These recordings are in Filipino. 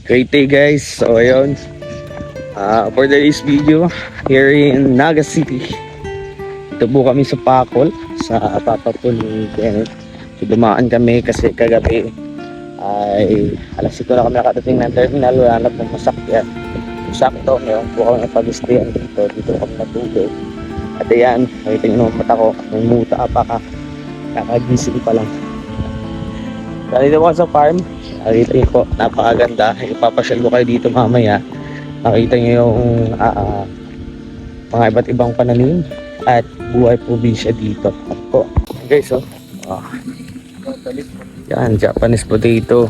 Great day guys. So ayun, for today's video here in Naga City. Ito po kami sa Pacol, sa papa po ni Kenneth. So, dumaan kami kasi kagabi ay alas 5 na kami nakadating ng terminal. Wala na pong masakyan. Sakto, ngayon po kami napag-stayan dito. Dito kami natulog. At ayan, nakita nyo naman mata ko. May muta pa ka. Kakagising pa lang. So, dito po sa farm. Nakita nyo po, napakaganda. Ipapasyal ko kayo dito mamaya. Nakita nyo yung mga iba't ibang pananim at buhay probinsya dito. At po, guys, oh. Yan, Japanese potato.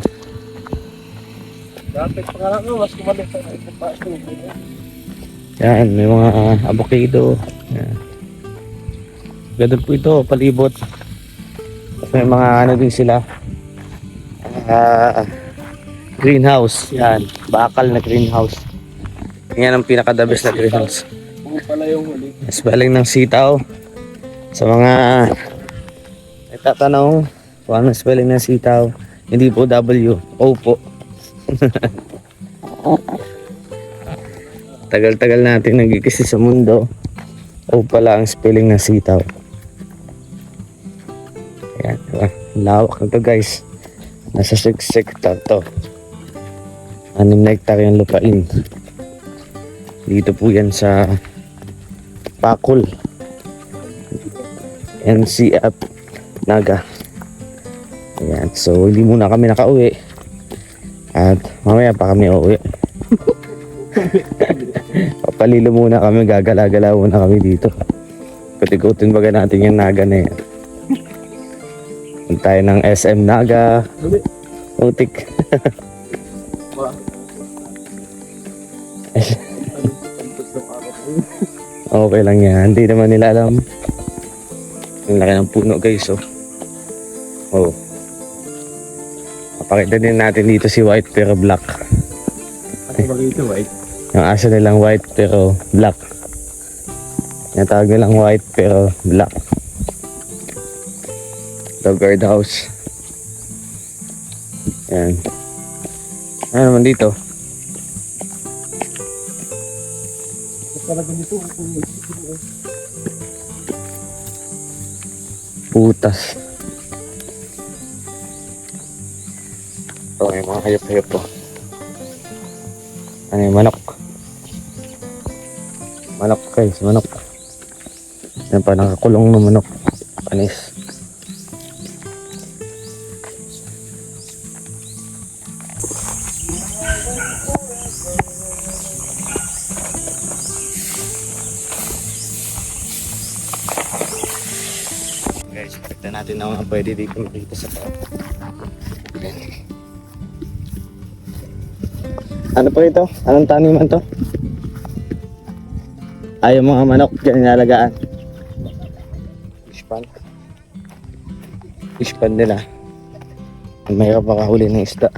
Yan, may mga avocado. Yan. Ganda po ito, palibot. May mga ano din sila. Greenhouse. Yan, bakal na greenhouse. Yan ang pinaka-the best na greenhouse. Spelling ng sitaw. Sa mga nagtatanong kung anong spelling ng sitaw, hindi po W, O po. Tagal-tagal natin nagkikisi sa mundo. O pala ang spelling ng sitaw. Ayan, diba? Lawak na to guys. Nasa 6 hectare to. 6 hectare yung lupain. Dito po yan sa Pacol, NCF Naga. Ayan, so hindi muna kami nakauwi. At mamaya pa kami uuwi. Papalilo muna kami, gagala-gala muna kami dito. Kuti-kutin baga natin yung Naga na yan. Tayo ng SM Naga. Utik. Okay lang yan. Hindi naman nila alam. Ang laki ng puno guys. Oh. Papakita din natin dito si white pero black. Ano ba dito white? Yung asa nilang white pero black. Yung tawag nilang white pero black. The guardhouse. Yan. Ano naman dito? Putas. Ito may mga hayop-hayop po. Ano yung manok? Manok guys, manok. Yan pa nakakulong na manok. Panis. Guys, pakita natin na mga pwede dito makita sa pao. Ano po ito? Anong taniman to? Ay, yung mga manok dyan inalagaan. Fishpan. Fishpan nila. Mayroon makahuli ng isda.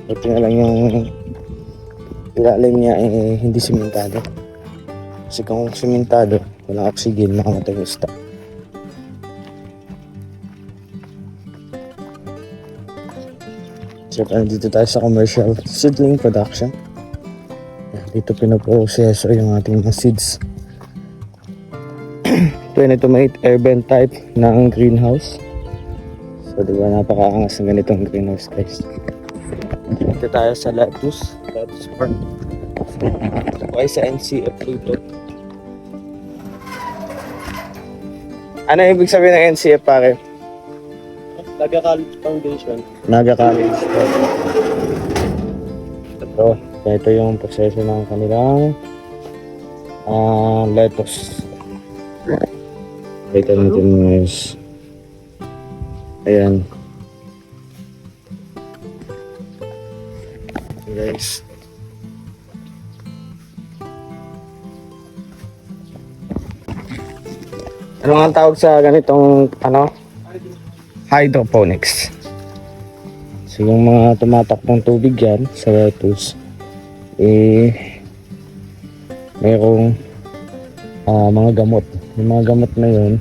Ito nga lang yung ilalim niya hindi simentado. Kasi kung simentado, walang oxygen, makamatay yung isda. So, dito tayo sa commercial seedling production. Dito pinoproseso yung ating mga seeds. 20 tomato air vent type ng greenhouse. So, diba napakaangas ng ganitong greenhouse guys. Dito tayo sa lettuce farm. Ito po ay sa NCF dito. Ano ibig sabihin ng NCF pare? Naga College Foundation. Naga College. Ito yung proseso ng kanilang lettuce. Ito natin guys. Ayan. Guys. Ano nga ang tawag sa ganitong hydroponics? So yung mga tumatakbong tubig yan sa lettuce mayroong mga gamot. Yung mga gamot na yun,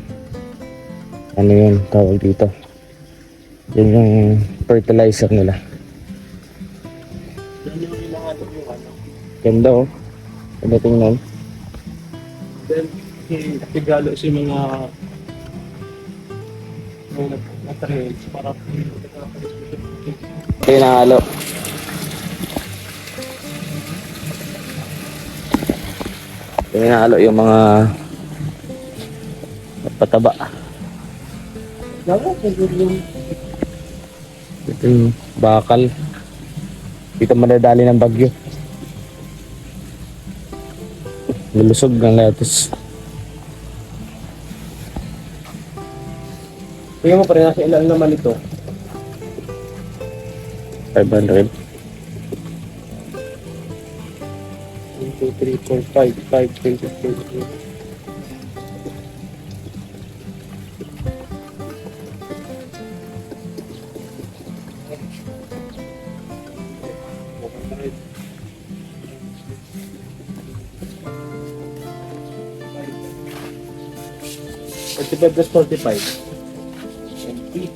ano yun, tawag dito. Yun yung fertilizer nila. Yan yung hinahanap yung ano. Ganda oh. Ganda tingnan. Then, igalo si mga nutrients para Ito yung nahalo. Ito yung nahalo yung mga pataba. Ito yung bakal. Dito madadali ng bagyo. Lulusog ng lettuce. Tingnan mo pa rin nasa ilan naman ito. 500. 1, 2, 3, 4, 5, 20, 20. Plus 45. 90.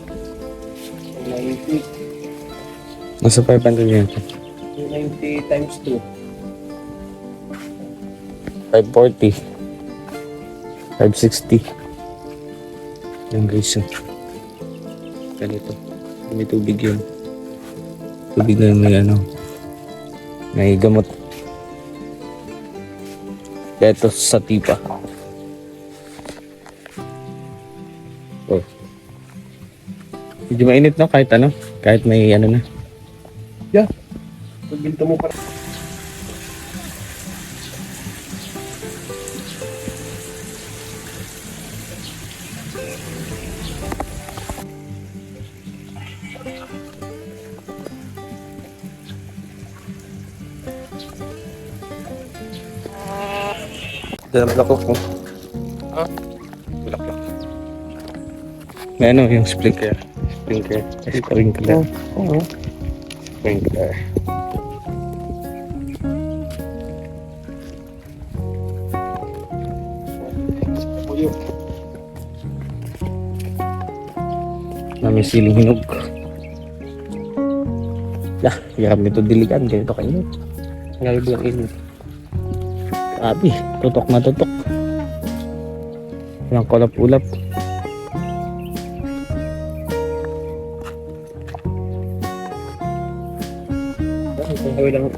90. Nasa 500 yan. 90 times 2. 540. 560. Yung guys yun. Ganito. May tubig yun. Tubig na may ano. May gamot. Ito sa tipa. Oh. Medyo mainit no kahit ano. Kahit may ano na. Yeah. Pag ginto mo pa. Dalam ako ko. Bulaklak. May ano yung sprinkler. Sprinkler. Sprinkler. Oo. Sprinkler. Puyo. Na may siling hinog. Hirap nito diligan. Ganito kayo. Ngayon lang init. Grabe, tutok na tutok. Walang kulap-ulap.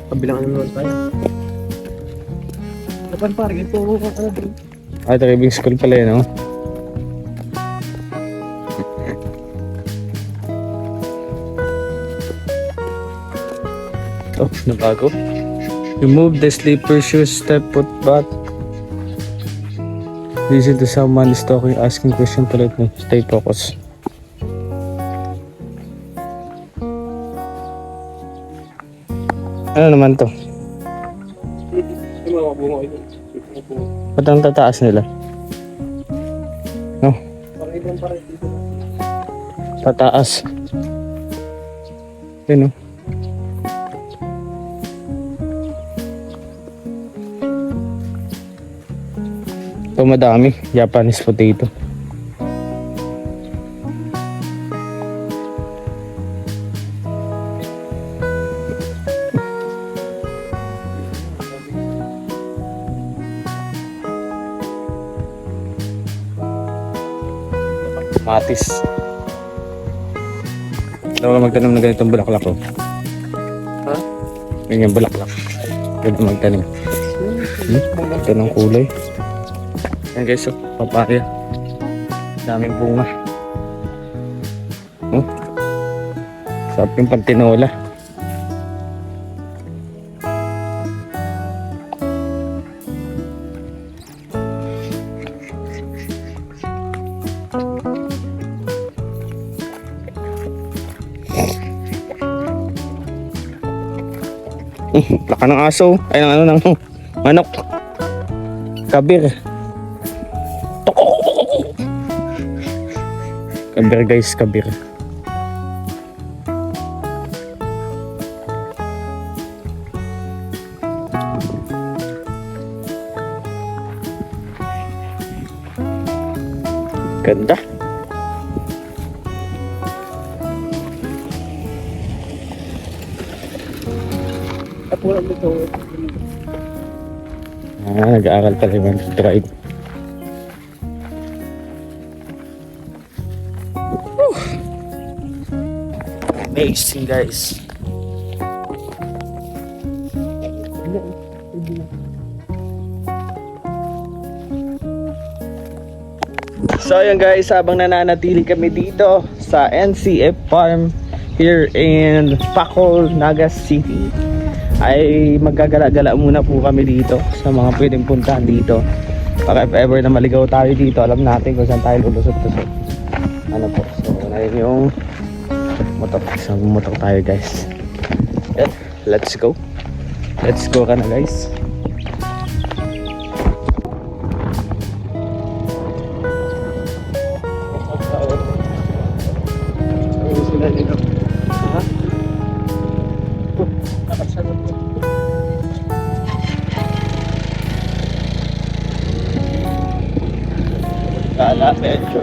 Kabilang ano naman tayo. Dapat parang ito ano din. Ito driving school pala yun, no? Oh, nabago. Remove the slipper shoes, step foot back. Listen to someone is talking, asking question politely. Stay focused. Ano naman to? Yung mga bungo ito. Ba't ang tataas nila? No? Parang ibang parang dito. Tataas. Yun, no? Ito madami. Japanese potato. Matis. Daw magtanim na ganitong bulaklak ko. Ha? Ganyan bulaklak. Pwede magtanim. Ito ng kulay. Yan guys, so, papaya. Daming bunga. Oh. Sarap yung pantinola. Laka ng aso. Ay, ng ano, ng manok. Kabir. Kabir guys, kabir. Wala nito. Nag-aaral pala yung mag-drive. Amazing guys. So ayun guys, habang nananatili kami dito sa NCF Farm here in Pacol, Naga City, ay maggagala-gala muna po kami dito sa mga pwedeng puntahan dito. Baka if ever na maligaw tayo dito, alam natin kung saan tayo lulusot-lusot. Ano po, so ayun yung motor. So motor tayo guys. Yan, let's go. Let's go ka na guys. Kala, medyo.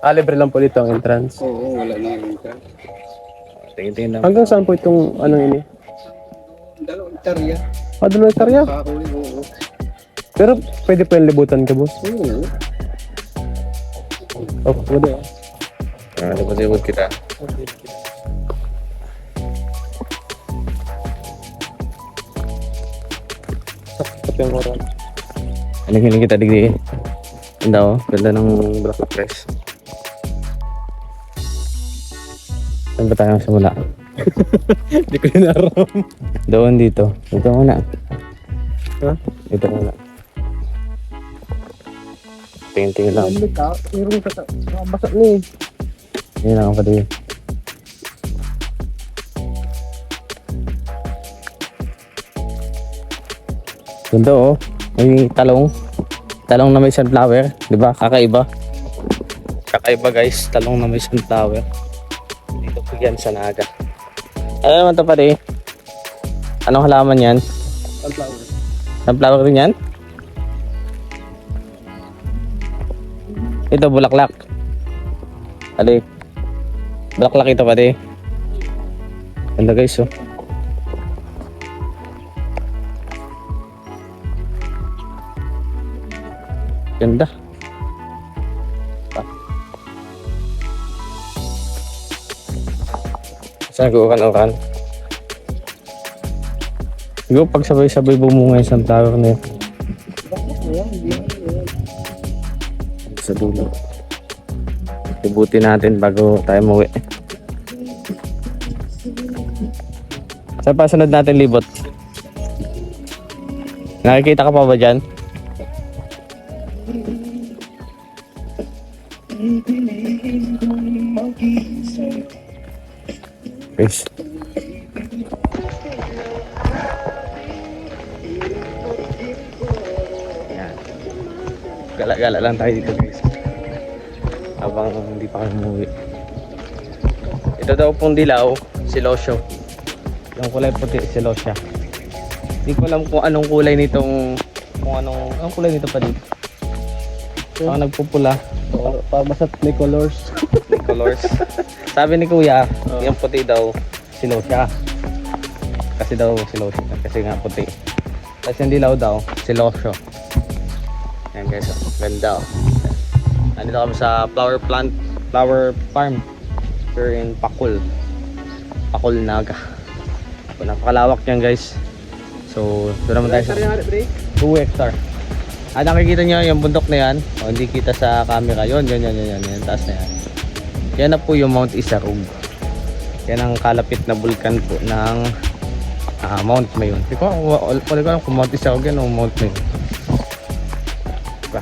Libre lang po dito ang entrance. Oo, wala na yung ka. Tingin-tingin lang. Hanggang saan po itong ano ini? Dalawang tarya. Dalawang hektarya. Kahoy, oo. Pero pwede po yung libutan ka, boss. Oo. Oh, pwede. Libot kita. Sakit yung oras. Hiling kita digdi. Ganda oh. Ganda ng Black Press. Saan ba tayo simula? Hindi ko yun aram. Doon dito. Dito muna. Ha? Dito muna. Tingin-tingin lang. Meron ka basak ni. Yun lang ang pati. Ganda oh. May talong. Talong na may sunflower. Diba? Kakaiba. Kakaiba guys. Talong na may sunflower. Dito po yan sa Naga. Ano naman ito pati? Anong halaman yan? Sunflower. Sunflower rin yan? Ito bulaklak. Ali. Bulaklak ito pati. Ganda guys oh. Ganda. Saan ko ukan-ukan? Siguro pag sabay-sabay bumunga yung sunflower na yun. Sa dulo. Ibuti natin bago tayo muwi. Saan pa sunod natin libot? Nakikita ka pa ba dyan? Guys. Yan. Gala-gala lang tayo dito guys. Habang hindi pa kami umuwi. Ito daw pong dilaw, silosyo. Yung kulay puti, silosya. Hindi ko alam kung anong kulay nitong, anong kulay nito pa dito. Saka nagpupula. Basta may colors. May colors. Sabi ni kuya, yung puti daw, silosya. Kasi daw silosya, kasi nga puti. Tapos yung dilaw daw, silosyo. Ayan guys, oh. Ganda oh. Nandito kami sa flower farm here in Pakul Naga. So, napakalawak yan guys. So doon naman tayo sa 2 hectare. Nakikita nyo yung bundok na yan. Hindi kita sa camera. Yan, taas na yan. Yan na po yung Mount Isarug. Yan ang kalapit na bulkan po ng Mount Mayon. Hindi ko alam kung Mount Isarug yan o Mount Mayon. Diba?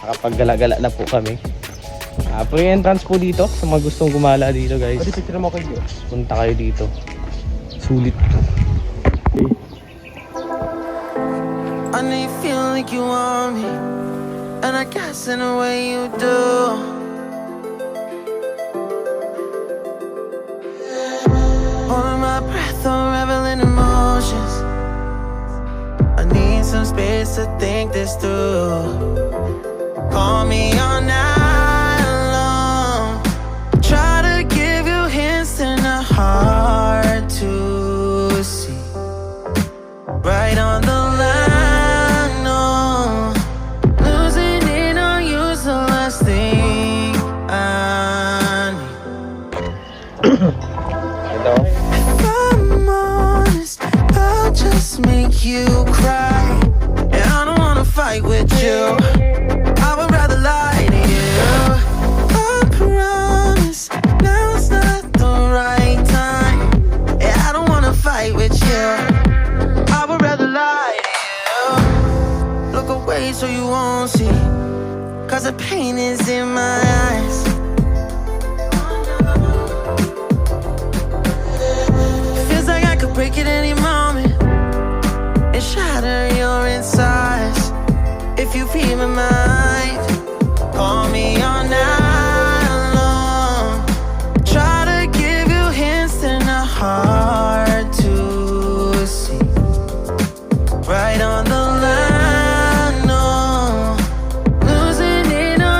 Nakapaggala-gala na po kami. Free entrance po dito sa mga gustong gumala dito guys. Pwede picture mo kayo. Punta kayo dito. Sulit. I know you feel like you want me, and I guess in a way you do. Holding my breath, unraveling emotions. I need some space to think this through. Call me all night long. Try to give you hints and a hard to see. Right on the line, no. Losing it on you's the last thing I need. If I'm honest, I'll just make you cry. And I don't wanna fight with you. I would rather lie to you. I promise now's not the right time. And I don't wanna fight with you. I would rather lie to you. Look away so you won't see, 'cause the pain is in my eyes. Feels like I could break it any moment and shatter your insides. If you read my mind, call me all night long. Try to give you hints and a hard to see. Right on the line, no. Losing it on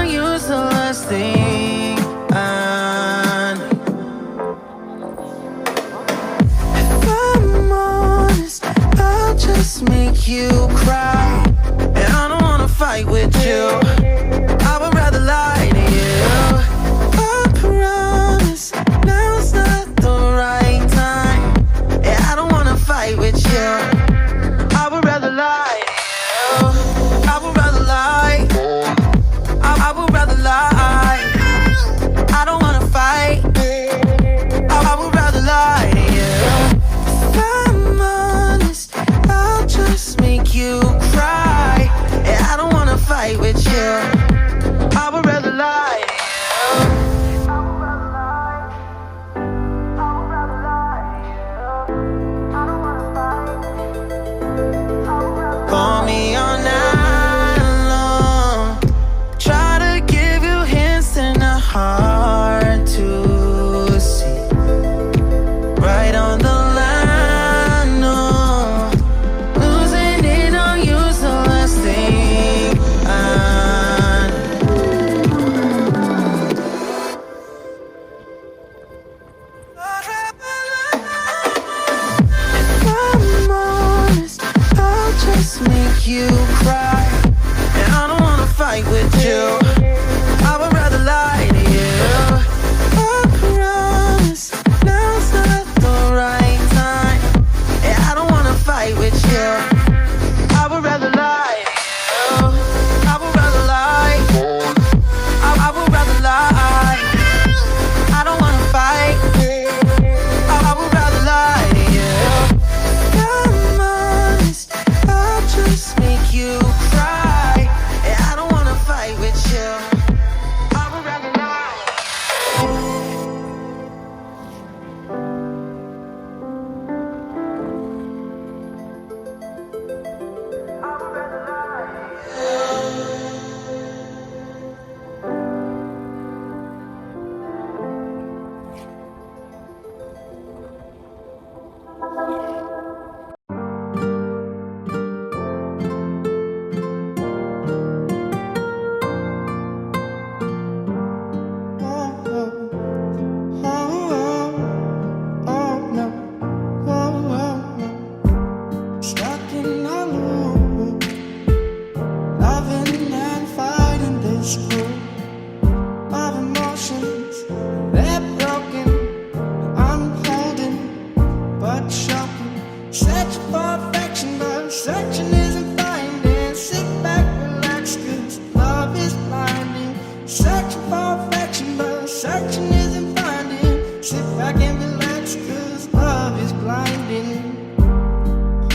sit back and relax, 'cause love is blinding.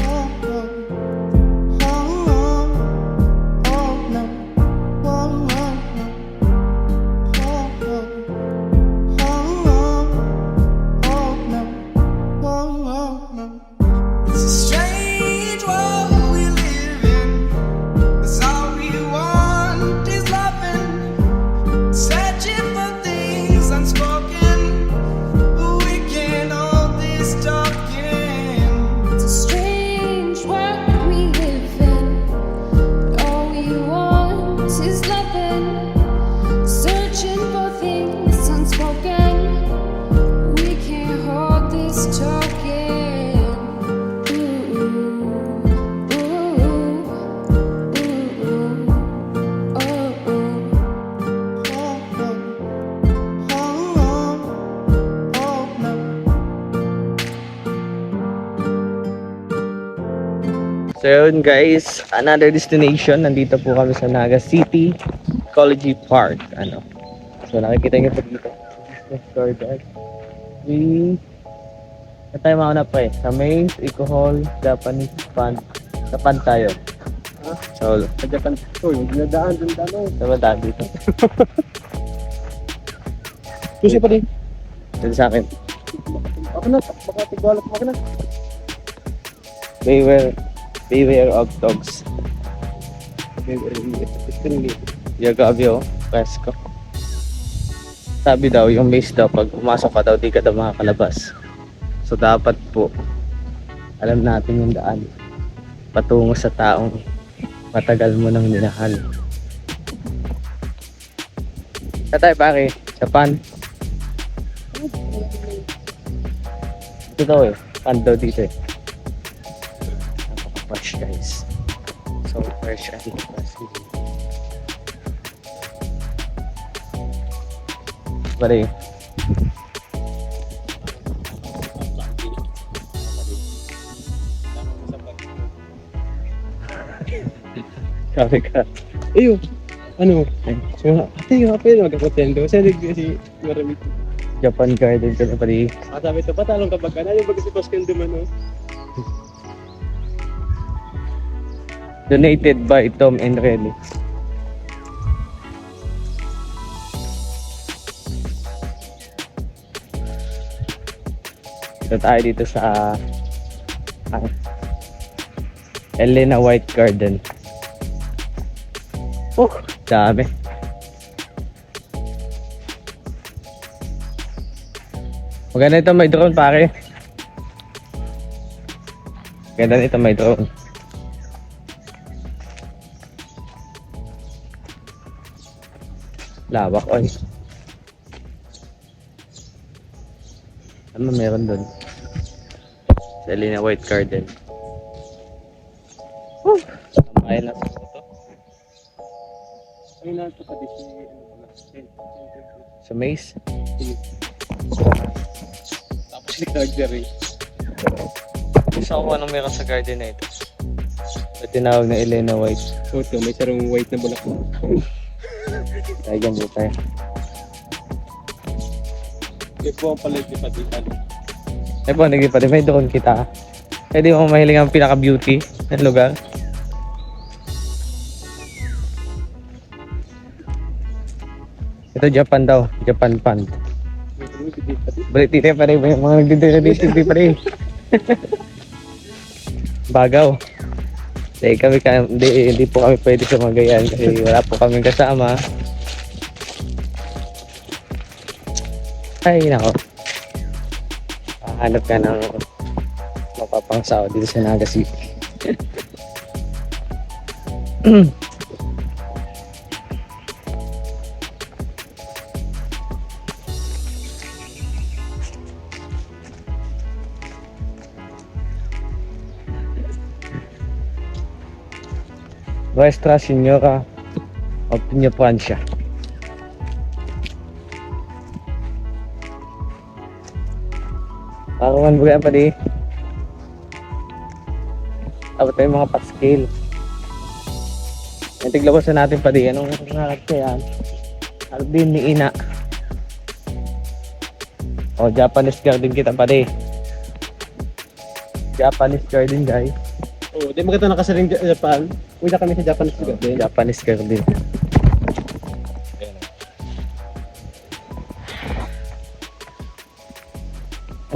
Oh, oh, oh, oh, oh, no. Oh, oh, oh, oh, oh, oh, no. Oh, oh, no. It's a strange world we live in. 'Cause all we want is loving, searching for things unspoken. We can't hold this talking. It's a strange world we live in, but all we want is loving, searching for things unspoken. We can't hold this talking. Ooh, ooh, ooh, ooh, oh, oh. So yun guys, another destination. Nandito po kami sa Naga City Ecology Park. Ano? So nakikita nyo po dito. Business store guys. Saan tayo mauna pa eh? Sa Mains, Eco Hall, Japanese Pan. Sa Pan tayo. So, Sa Japan. Uy, nadaan dun tanong. diba daan dito? Kasi pa rin. Dito sa akin. Ako na, baka tigwalap mo ka na. Beware of dogs. Yagabyo, Pesco. Sabi daw, yung maze daw, pag pumasok ka daw, di ka daw makakalabas. So dapat po, alam natin yung daan patungo sa taong matagal mo nang minahal. Sa tayo pare, Japan. Ito daw eh, pan daw dito eh. Napaka-fresh guys. So fresh and classy. Pare. Sabi ka. Iyo, ano? So, ate yung apel, magkakotendo. Kasi si maraming. Japan Garden ka na pare. Sabi ito, patalong kapag ka na yung pag si Pascal Dumano. Donated by Tom and Remy. So tayo dito sa Elena White Garden. Oh, dami. Maganda ito may drone pare. Maganda ito may drone. Lawak oy. Ano meron doon? Sa Elena White Garden. Ay na ito. Ay na ito pa di si... Sa maze. Tapos nag-drag. Gusto ko anong meron sa garden na ito. Ito tinawag na Elena White. So ito, may sarong white na bulak. Tayo dyan dito tayo. Ito ang palit ni Patikan. Eh po, nagipati. May doon kita. Eh di mo mahiling ang pinaka-beauty ng lugar. Ito Japan daw. Japan Pond. Balik dito pa rin. May mga nagdidira pa rin. Bagaw. Hindi po kami pwede sa mga ganyan kasi wala po kaming kasama. Ay, nako. Hanap ka ng mapapangsaw dito sa Naga City. Nuestra Señora of Piña Francia. Pakaman buga pa di. Tapos tayo mga pa-scale. Yung tiglabasan natin pa di. Anong harap ka yan? Harap din ni Ina. Oh, Japanese garden kita pare. Japanese garden guys. Oh, di maganda nakasaring Japan. Uwi na kami sa Japanese garden. Japanese garden.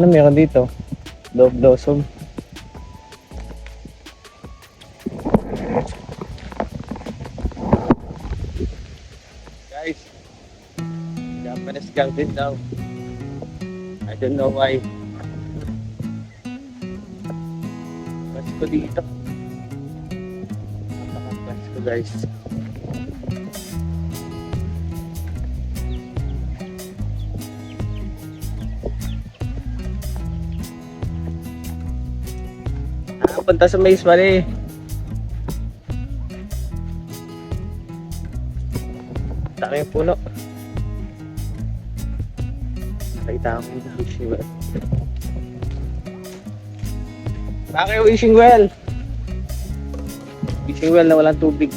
Ano meron dito? Dog blossom. Guys, Japanese garden daw. I don't know why. Mas ko dito. Mas ko guys. Punta sa mais pare. Taki yung puno. Nakita ko yung fishing well. Taki yung fishing well. Fishing well na walang tubig.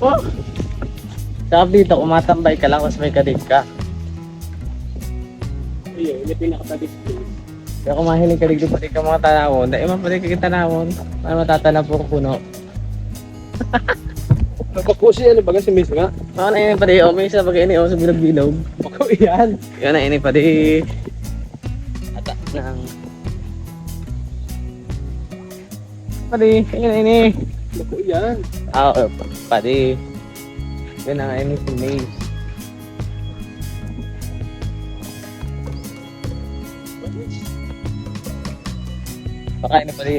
Oh! Sabi dito, kumatambay ka lang, mas may kadig ka. Ayun, yung pinakatabis ko. Kaya kung mahiling kadig doon pati ka mga tanawon, dahil man pati ka tanawon, para matatanap po puno. Napakusi ano baga si Miss nga? Baka na ini pati, may isa pag ini sa bilog-bilog. Bako yan. Kaya na ini pati. Ata ng... Pati, kaya na ini. Bako yan. Pati. Yan na nga ini si Maze. Baka ini pati.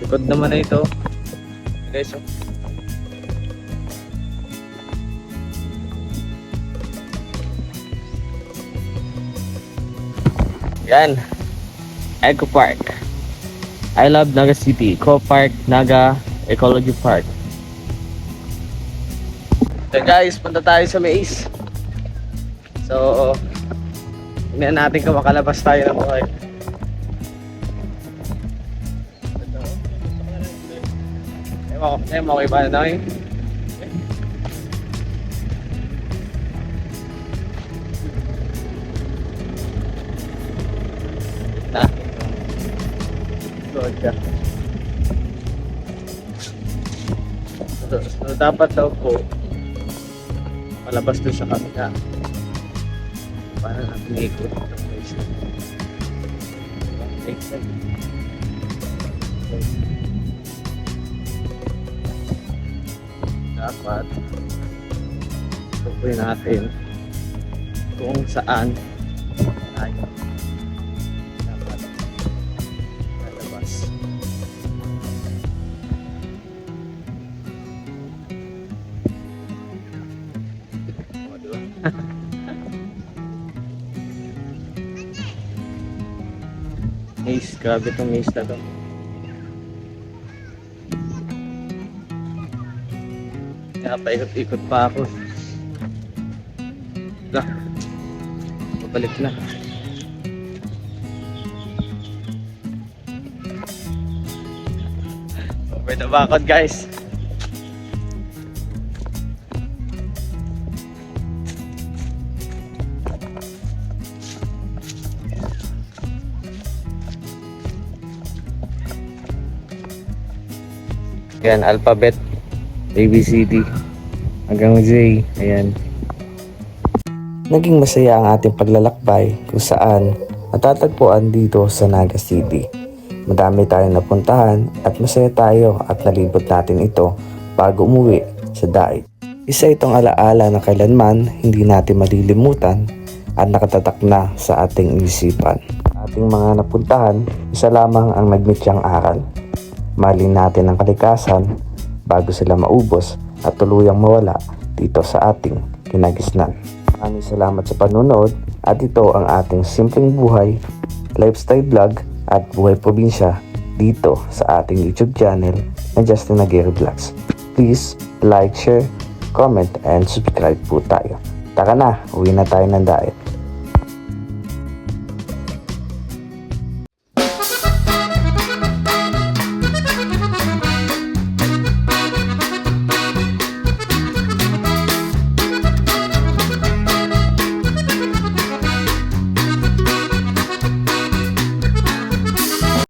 Likod naman na ito. Guys, oh. Yan. Eco Park. I love Naga City. Eco Park, Naga Ecology Park. So guys, punta tayo sa Maze. So, tingnan natin kung makalabas tayo ng buhay. Ewan ko iba na yun. Na. Good ka. So, dapat daw po malabas doon sa kamila. Para natin ikot sa place. Dapat tukuyin natin kung saan tayo dapat lalabas. O, diba? Maze, grabe itong maze na to. Kaya paikot-ikot pa ako. Lah, pabalik na. Over the bakod guys. Yan, alphabet. ABCD hanggang Z. Ayan. Naging masaya ang ating paglalakbay kung saan natatagpuan dito sa Naga City. Madami tayong napuntahan at masaya tayo at nalibot natin ito bago umuwi sa daig. Isa itong alaala na kailanman hindi natin malilimutan at nakatatak na sa ating isipan. Ating mga napuntahan, isa lamang ang nagmitiyang aral. Mahalin natin ang kalikasan bago sila maubos at tuluyang mawala dito sa ating kinagisnan. Maraming salamat sa panunood at ito ang ating simpleng buhay, lifestyle vlog at buhay probinsya dito sa ating YouTube channel na Justin Aguirre Vlogs. Please like, share, comment and subscribe po tayo. Tara na, uwi na tayo ng diet.